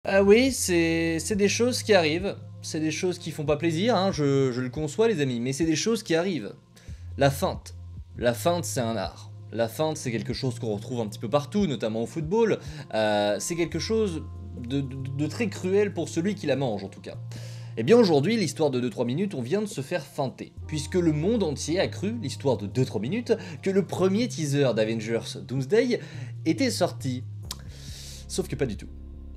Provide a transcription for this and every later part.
Ah oui, c'est des choses qui arrivent, c'est des choses qui font pas plaisir, hein, je le conçois les amis, mais c'est des choses qui arrivent. La feinte. La feinte, c'est un art. La feinte, c'est quelque chose qu'on retrouve un petit peu partout, notamment au football. C'est quelque chose de très cruel pour celui qui la mange, en tout cas. Eh bien aujourd'hui, l'histoire de 2-3 minutes, on vient de se faire feinter, puisque le monde entier a cru, l'histoire de 2-3 minutes, que le premier teaser d'Avengers Doomsday était sorti. Sauf que pas du tout.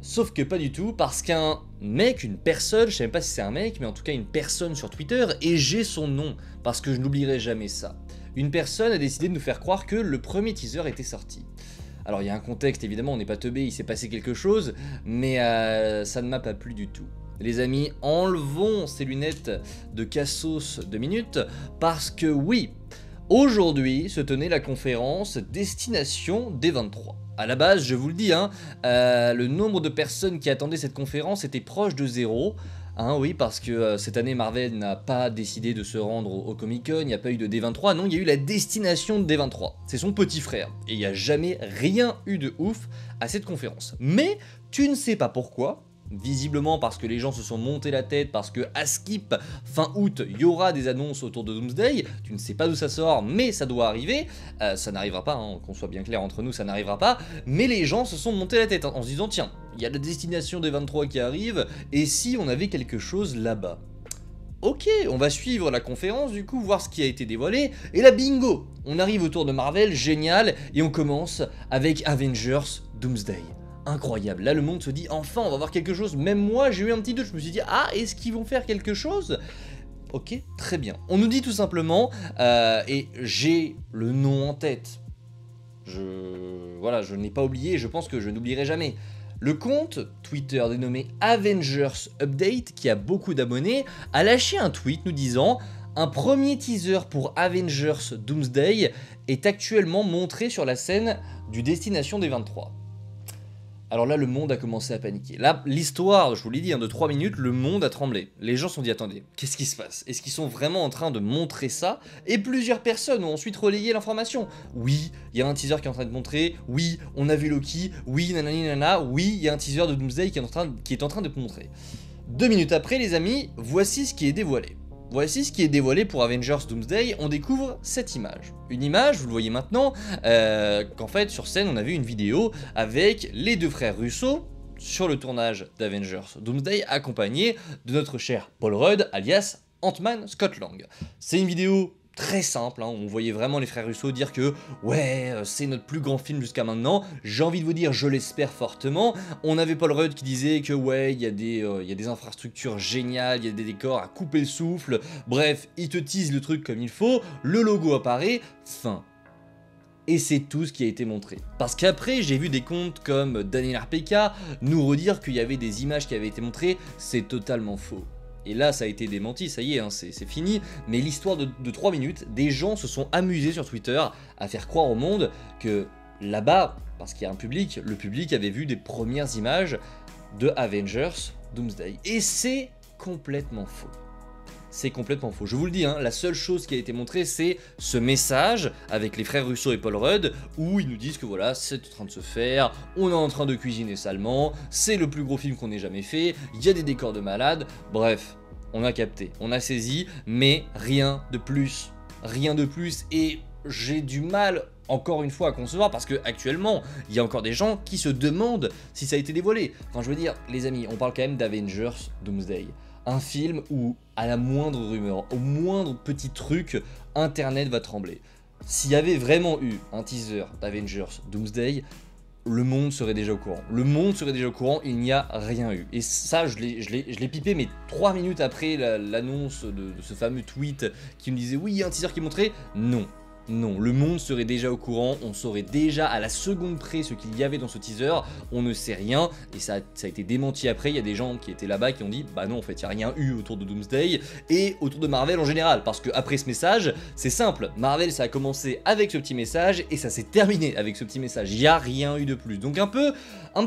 Sauf que pas du tout, parce qu'un mec, une personne, je sais même pas si c'est un mec, mais en tout cas une personne sur Twitter, et j'ai son nom, parce que je n'oublierai jamais ça. Une personne a décidé de nous faire croire que le premier teaser était sorti. Alors il y a un contexte, évidemment, on n'est pas teubé, il s'est passé quelque chose, mais ça ne m'a pas plu du tout. Les amis, enlevons ces lunettes de Cassos de minutes, parce que oui, aujourd'hui se tenait la conférence Destination D23. À la base, je vous le dis, hein, le nombre de personnes qui attendaient cette conférence était proche de zéro. Hein, oui, parce que cette année, Marvel n'a pas décidé de se rendre au Comic-Con, il n'y a pas eu de D23, non, il y a eu la destination de D23. C'est son petit frère, et il n'y a jamais rien eu de ouf à cette conférence. Mais tu ne sais pas pourquoi. Visiblement parce que les gens se sont montés la tête, parce que à Skip, fin août, il y aura des annonces autour de Doomsday, tu ne sais pas d'où ça sort, mais ça doit arriver, ça n'arrivera pas, hein, qu'on soit bien clair entre nous, ça n'arrivera pas, mais les gens se sont montés la tête en se disant, tiens, il y a la destination des 23 qui arrive, et si on avait quelque chose là-bas? Ok, on va suivre la conférence du coup, voir ce qui a été dévoilé, et là bingo, on arrive autour de Marvel, génial, et on commence avec Avengers Doomsday. Incroyable, là le monde se dit enfin on va voir quelque chose, même moi j'ai eu un petit doute, je me suis dit ah est-ce qu'ils vont faire quelque chose? Ok, très bien. On nous dit tout simplement, et j'ai le nom en tête, voilà, je n'ai pas oublié et je pense que je n'oublierai jamais. Le compte Twitter dénommé Avengers Update, qui a beaucoup d'abonnés, a lâché un tweet nous disant un premier teaser pour Avengers Doomsday est actuellement montré sur la scène du Destination des 23. Alors là, le monde a commencé à paniquer. Là, l'histoire, je vous l'ai dit, hein, de 3 minutes, le monde a tremblé. Les gens se sont dit, attendez, qu'est-ce qui se passe? Est-ce qu'ils sont vraiment en train de montrer ça? Et plusieurs personnes ont ensuite relayé l'information. Oui, il y a un teaser qui est en train de montrer. Oui, on a vu Loki. Oui, nanani nana. Oui, il y a un teaser de Doomsday qui est en train de montrer. 2 minutes après, les amis, voici ce qui est dévoilé. Voici ce qui est dévoilé pour Avengers Doomsday, on découvre cette image. Une image, vous le voyez maintenant, qu'en fait sur scène on a vu une vidéo avec les deux frères Russo sur le tournage d'Avengers Doomsday, accompagnés de notre cher Paul Rudd, alias Ant-Man Scott Lang. C'est une vidéo très simple, hein, on voyait vraiment les frères Russo dire que ouais, c'est notre plus grand film jusqu'à maintenant. J'ai envie de vous dire, je l'espère fortement. On avait Paul Rudd qui disait que ouais, il y a des infrastructures géniales, il y a des décors à couper le souffle. Bref, il te tease le truc comme il faut, le logo apparaît, fin. Et c'est tout ce qui a été montré. Parce qu'après, j'ai vu des comptes comme Daniel RPK nous redire qu'il y avait des images qui avaient été montrées, c'est totalement faux. Et là, ça a été démenti, ça y est, hein, c'est fini. Mais l'histoire de 3 minutes, des gens se sont amusés sur Twitter à faire croire au monde que là-bas, parce qu'il y a un public, le public avait vu des premières images de Avengers Doomsday. Et c'est complètement faux. C'est complètement faux. Je vous le dis, hein, la seule chose qui a été montrée, c'est ce message avec les frères Russo et Paul Rudd, où ils nous disent que voilà, c'est en train de se faire, on est en train de cuisiner salement, c'est le plus gros film qu'on ait jamais fait, il y a des décors de malade, bref, on a capté, on a saisi, mais rien de plus. Rien de plus, et j'ai du mal encore une fois à concevoir parce que actuellement il y a encore des gens qui se demandent si ça a été dévoilé. Enfin je veux dire, les amis, on parle quand même d'Avengers Doomsday. Un film où, à la moindre rumeur, au moindre petit truc, Internet va trembler. S'il y avait vraiment eu un teaser d'Avengers Doomsday, le monde serait déjà au courant. Le monde serait déjà au courant, il n'y a rien eu. Et ça, je l'ai pipé, mais 3 minutes après l'annonce de ce fameux tweet qui me disait « Oui, il y a un teaser qui est montré », non. Non, le monde serait déjà au courant, on saurait déjà à la seconde près ce qu'il y avait dans ce teaser, on ne sait rien, et ça a été démenti après, il y a des gens qui étaient là-bas qui ont dit bah non en fait il n'y a rien eu autour de Doomsday, et autour de Marvel en général, parce que après ce message, c'est simple, Marvel ça a commencé avec ce petit message, et ça s'est terminé avec ce petit message, il n'y a rien eu de plus, donc un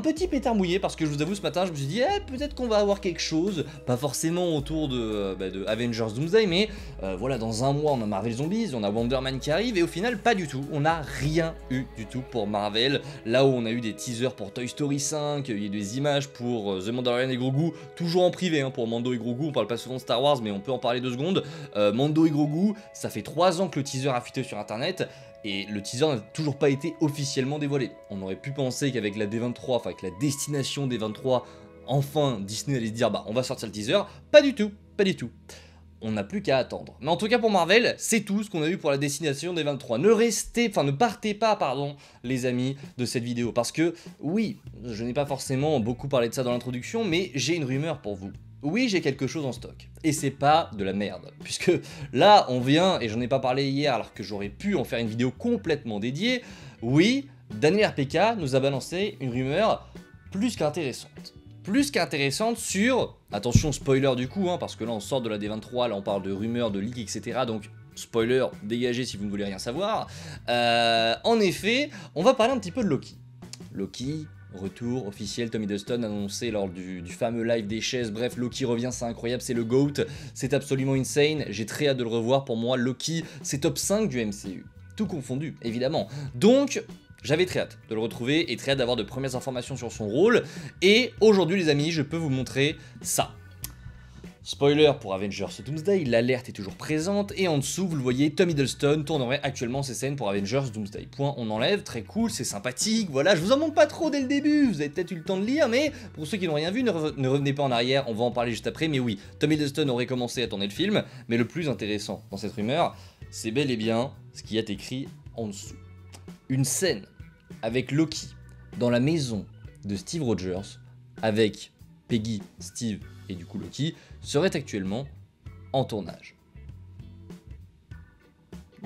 petit pétard mouillé, parce que je vous avoue ce matin je me suis dit peut-être qu'on va avoir quelque chose, pas forcément autour de Avengers Doomsday, mais voilà dans un mois on a Marvel Zombies, on a Wonder Man qui arrive, arrive et au final pas du tout, on n'a rien eu du tout pour Marvel, là où on a eu des teasers pour Toy Story 5, il y a eu des images pour The Mandalorian et Grogu, toujours en privé hein, pour Mando et Grogu, on parle pas souvent de Star Wars mais on peut en parler 2 secondes, Mando et Grogu, ça fait 3 ans que le teaser a fuité sur internet, et le teaser n'a toujours pas été officiellement dévoilé. On aurait pu penser qu'avec la D23, enfin avec la destination des 23, enfin Disney allait se dire bah on va sortir le teaser, pas du tout, pas du tout. On n'a plus qu'à attendre. Mais en tout cas pour Marvel, c'est tout ce qu'on a eu pour la destination des 23. Ne partez pas, pardon, les amis, de cette vidéo. Parce que, oui, je n'ai pas forcément beaucoup parlé de ça dans l'introduction, mais j'ai une rumeur pour vous. Oui, j'ai quelque chose en stock. Et c'est pas de la merde. Puisque là, on vient, et j'en ai pas parlé hier alors que j'aurais pu en faire une vidéo complètement dédiée. Oui, Daniel RPK nous a balancé une rumeur plus qu'intéressante. Sur, attention spoiler du coup, hein, parce que là on sort de la D23, là on parle de rumeurs, de leaks, etc. Donc spoiler, dégagez si vous ne voulez rien savoir. En effet, on va parler un petit peu de Loki. Loki, retour officiel, Tom Hiddleston annoncé lors du fameux live des chaises. Bref, Loki revient, c'est incroyable, c'est le GOAT, c'est absolument insane. J'ai très hâte de le revoir. Pour moi, Loki, c'est top 5 du MCU. Tout confondu, évidemment. Donc, j'avais très hâte de le retrouver et très hâte d'avoir de premières informations sur son rôle. Et aujourd'hui les amis, je peux vous montrer ça. Spoiler pour Avengers Doomsday, l'alerte est toujours présente. Et en dessous, vous le voyez, Tom Hiddleston tournerait actuellement ses scènes pour Avengers Doomsday. Point, on enlève, très cool, c'est sympathique, voilà. Je vous en montre pas trop dès le début, vous avez peut-être eu le temps de lire, mais pour ceux qui n'ont rien vu, ne revenez pas en arrière, on va en parler juste après. Mais oui, Tom Hiddleston aurait commencé à tourner le film, mais le plus intéressant dans cette rumeur, c'est bel et bien ce qui est écrit en dessous. Une scène avec Loki dans la maison de Steve Rogers, avec Peggy, Steve et du coup Loki, serait actuellement en tournage.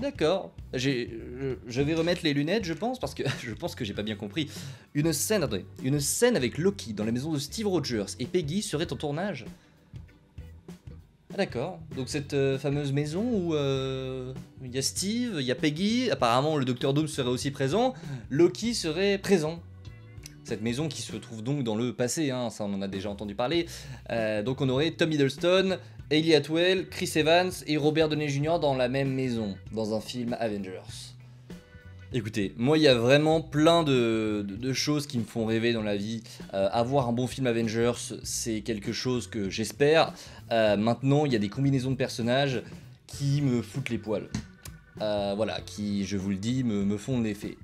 D'accord, je vais remettre les lunettes je pense, parce que je pense que j'ai pas bien compris. Une scène avec Loki dans la maison de Steve Rogers et Peggy serait en tournage. Ah d'accord, donc cette fameuse maison où il y a Steve, il y a Peggy, apparemment le Docteur Doom serait aussi présent, Loki serait présent. Cette maison qui se trouve donc dans le passé, hein, ça on en a déjà entendu parler. Donc on aurait Tom Hiddleston, Hayley Atwell, Chris Evans et Robert Downey Jr. dans la même maison, dans un film Avengers. Écoutez, moi il y a vraiment plein de choses qui me font rêver dans la vie. Avoir un bon film Avengers, c'est quelque chose que j'espère. Maintenant, il y a des combinaisons de personnages qui me foutent les poils. Voilà, qui, je vous le dis, me font de l'effet.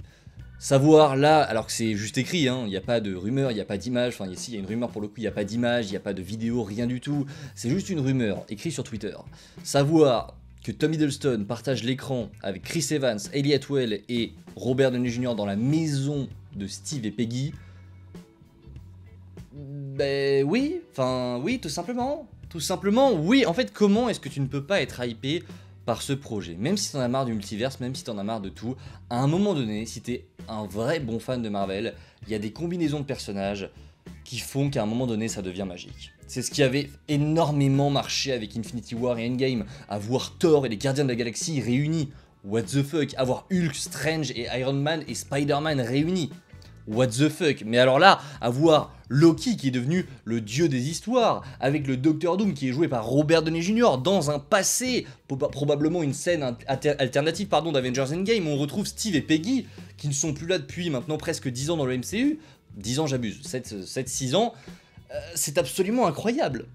Savoir là, alors que c'est juste écrit, hein, il n'y a pas de rumeur, il n'y a pas d'image, enfin ici il y a une rumeur pour le coup, il n'y a pas d'image, il n'y a pas de vidéo, rien du tout. C'est juste une rumeur, écrite sur Twitter. Savoir que Tom Hiddleston partage l'écran avec Chris Evans, Hayley Atwell et Robert Downey Jr. dans la maison de Steve et Peggy, ben oui, enfin oui, tout simplement. Tout simplement, oui, en fait, comment est-ce que tu ne peux pas être hypé par ce projet? Même si t'en as marre du multiverse, même si t'en as marre de tout, à un moment donné, si t'es un vrai bon fan de Marvel, il y a des combinaisons de personnages qui font qu'à un moment donné, ça devient magique. C'est ce qui avait énormément marché avec Infinity War et Endgame, avoir Thor et les Gardiens de la Galaxie réunis. What the fuck, avoir Hulk, Strange et Iron Man et Spider-Man réunis. What the fuck, mais alors là, avoir Loki qui est devenu le dieu des histoires, avec le Docteur Doom qui est joué par Robert Downey Jr. dans un passé, probablement une scène alternative d'Avengers Endgame, où on retrouve Steve et Peggy, qui ne sont plus là depuis maintenant presque 10 ans dans le MCU, 10 ans j'abuse, 7-6 ans, c'est absolument incroyable,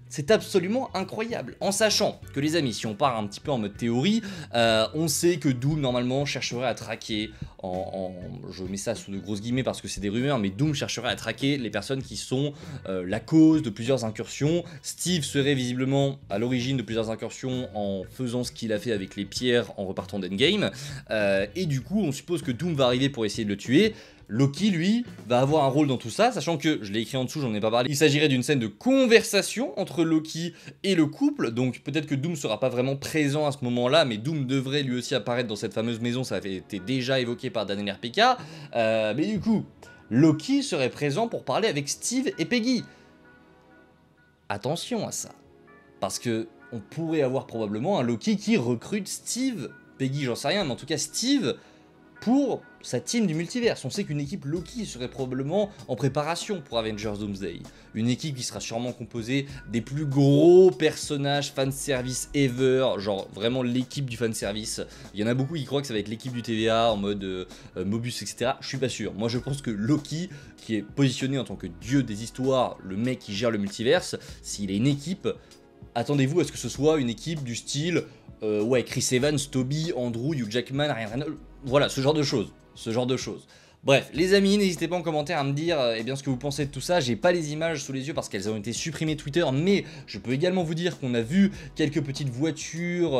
en sachant que les amis, si on part un petit peu en mode théorie, on sait que Doom normalement chercherait à traquer, je mets ça sous de grosses guillemets parce que c'est des rumeurs, mais Doom chercherait à traquer les personnes qui sont la cause de plusieurs incursions. Steve serait visiblement à l'origine de plusieurs incursions en faisant ce qu'il a fait avec les pierres en repartant d'Endgame, et du coup on suppose que Doom va arriver pour essayer de le tuer. Loki, lui, va avoir un rôle dans tout ça, sachant que, je l'ai écrit en dessous, j'en ai pas parlé, il s'agirait d'une scène de conversation entre Loki et le couple, donc peut-être que Doom sera pas vraiment présent à ce moment-là, mais Doom devrait lui aussi apparaître dans cette fameuse maison, ça avait été déjà évoqué par Daniel RPK, mais du coup, Loki serait présent pour parler avec Steve et Peggy. Attention à ça, parce que on pourrait avoir probablement un Loki qui recrute Steve, Peggy j'en sais rien, mais en tout cas Steve, pour sa team du multiverse. On sait qu'une équipe Loki serait probablement en préparation pour Avengers Doomsday. Une équipe qui sera sûrement composée des plus gros personnages fanservice ever, genre vraiment l'équipe du fanservice. Il y en a beaucoup qui croient que ça va être l'équipe du TVA en mode Mobius, etc. Je suis pas sûr. Moi je pense que Loki, qui est positionné en tant que dieu des histoires, le mec qui gère le multiverse, s'il est une équipe, attendez-vous à ce que ce soit une équipe du style ouais, Chris Evans, Toby, Andrew, Hugh Jackman, Ryan Reynolds, voilà, ce genre de choses. Bref, les amis, n'hésitez pas en commentaire à me dire eh bien, ce que vous pensez de tout ça. J'ai pas les images sous les yeux parce qu'elles ont été supprimées de Twitter, mais je peux également vous dire qu'on a vu quelques petites voitures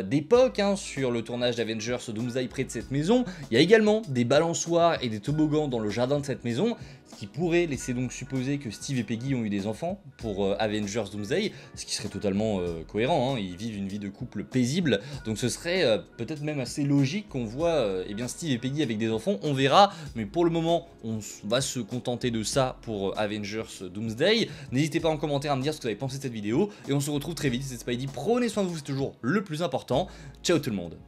d'époque sur le tournage d'Avengers Doomsday près de cette maison. Il y a également des balançoires et des toboggans dans le jardin de cette maison, ce qui pourrait laisser donc supposer que Steve et Peggy ont eu des enfants pour Avengers Doomsday, ce qui serait totalement cohérent, ils vivent une vie de couple paisible, donc ce serait peut-être même assez logique qu'on voit eh bien Steve et Peggy avec des enfants, on verra, mais pour le moment on va se contenter de ça pour Avengers Doomsday. N'hésitez pas en commentaire à me dire ce que vous avez pensé de cette vidéo, et on se retrouve très vite, c'est Spidey, prenez soin de vous, c'est toujours le plus important, ciao tout le monde.